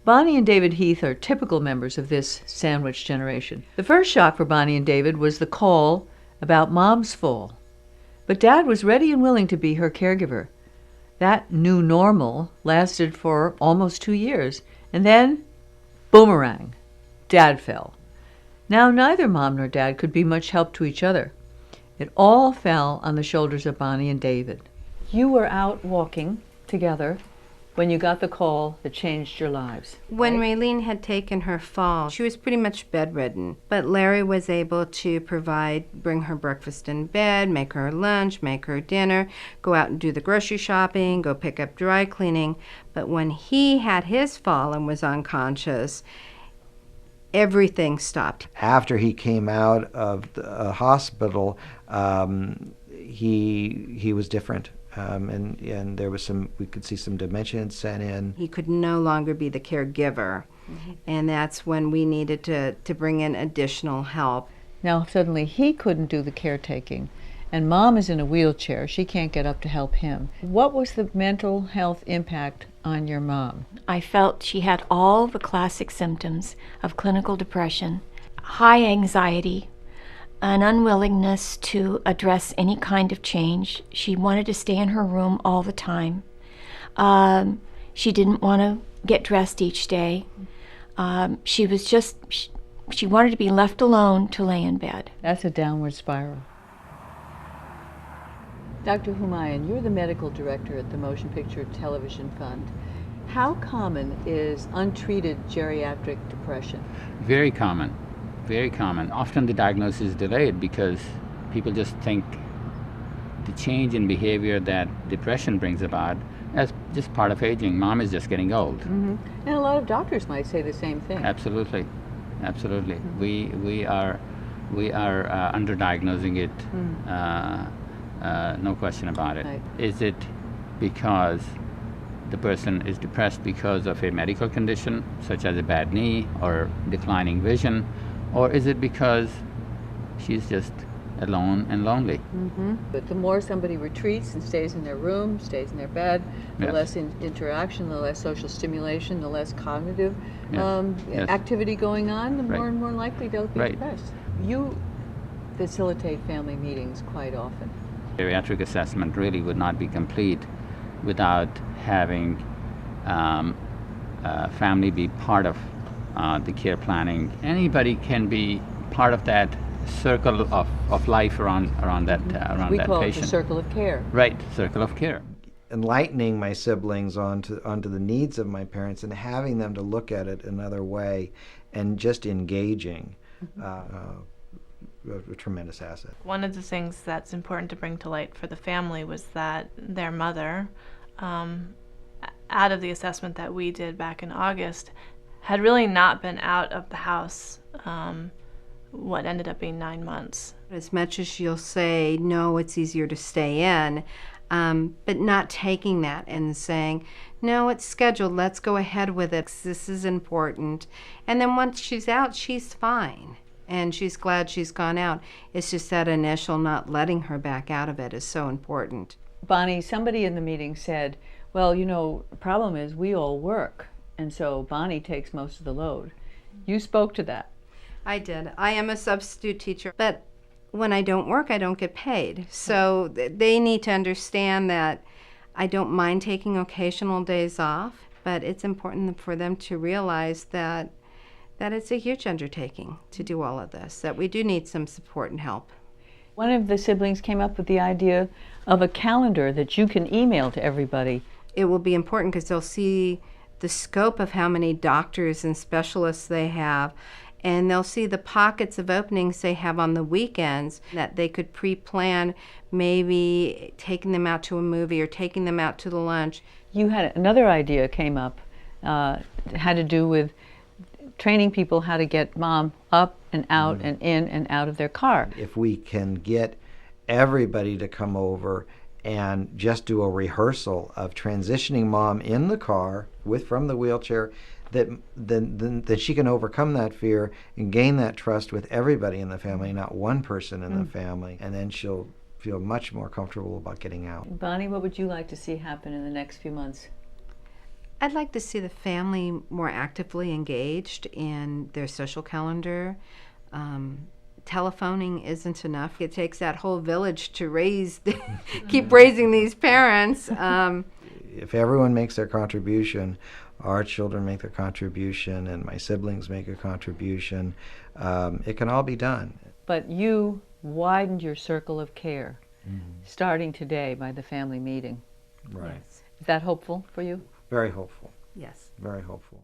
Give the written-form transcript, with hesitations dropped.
Bonnie and David Heath are typical members of this sandwich generation. The first shock for Bonnie and David was the call about Mom's fall. But Dad was ready and willing to be her caregiver. That new normal lasted for almost 2 years. And then, boomerang, Dad fell. Now neither Mom nor Dad could be much help to each other. It all fell on the shoulders of Bonnie and David. You were out walking together when you got the call that changed your lives. When Raylene had taken her fall, she was pretty much bedridden. But Larry was able to bring her breakfast in bed, make her lunch, make her dinner, go out and do the grocery shopping, go pick up dry cleaning. But when he had his fall and was unconscious, everything stopped. After he came out of the hospital, he was different. And there was we could see some dementia set in. He could no longer be the caregiver, and that's when we needed to bring in additional help. Now suddenly he couldn't do the caretaking, and Mom is in a wheelchair. She can't get up to help him. What was the mental health impact on your mom? I felt she had all the classic symptoms of clinical depression, high anxiety, an unwillingness to address any kind of change. She wanted to stay in her room all the time. She didn't want to get dressed each day. She wanted to be left alone to lay in bed. That's a downward spiral. Dr. Humayun, you're the medical director at the Motion Picture Television Fund. How common is untreated geriatric depression? Very common. Very common. Often the diagnosis is delayed because people just think the change in behavior that depression brings about as just part of aging. Mom is just getting old. Mm-hmm. And a lot of doctors might say the same thing. Absolutely, absolutely. We are underdiagnosing it. No question about it. Right. Is it because the person is depressed because of a medical condition such as a bad knee or declining vision? Or is it because she's just alone and lonely? Mm-hmm. But the more somebody retreats and stays in their room, stays in their bed, the Yes. less interaction, the less social stimulation, the less cognitive Yes. activity going on, the Right. more and more likely they'll be Right. depressed. You facilitate family meetings quite often. Geriatric assessment really would not be complete without having family be part of the care planning. Anybody can be part of that circle of life around that patient. We call it the circle of care. Right, circle of care. Enlightening my siblings onto the needs of my parents and having them to look at it another way and just engaging. A tremendous asset. One of the things that's important to bring to light for the family was that their mother, out of the assessment that we did back in August, had really not been out of the house what ended up being 9 months. As much as you'll say, no, it's easier to stay in, but not taking that and saying, no, it's scheduled, let's go ahead with it, this is important. And then once she's out, she's fine. And she's glad she's gone out. It's just that initial not letting her back out of it is so important. Bonnie, somebody in the meeting said, well, the problem is we all work, and so Bonnie takes most of the load. You spoke to that. I did. I am a substitute teacher, but when I don't work, I don't get paid. So they need to understand that I don't mind taking occasional days off, but it's important for them to realize that it's a huge undertaking to do all of this, that we do need some support and help. One of the siblings came up with the idea of a calendar that you can email to everybody. It will be important because they'll see the scope of how many doctors and specialists they have, and they'll see the pockets of openings they have on the weekends that they could pre-plan, maybe taking them out to a movie or taking them out to the lunch. You had another idea came up, had to do with training people how to get Mom up and out and in and out of their car. If we can get everybody to come over and just do a rehearsal of transitioning Mom in the car from the wheelchair, then she can overcome that fear and gain that trust with everybody in the family, not one person in the family, and then she'll feel much more comfortable about getting out. Bonnie, what would you like to see happen in the next few months? I'd like to see the family more actively engaged in their social calendar. Telephoning isn't enough. It takes that whole village to raise, keep raising these parents. If everyone makes their contribution, our children make their contribution, and my siblings make a contribution, it can all be done. But you widened your circle of care, starting today by the family meeting. Right. Yes. Is that hopeful for you? Very hopeful. Yes. Very hopeful.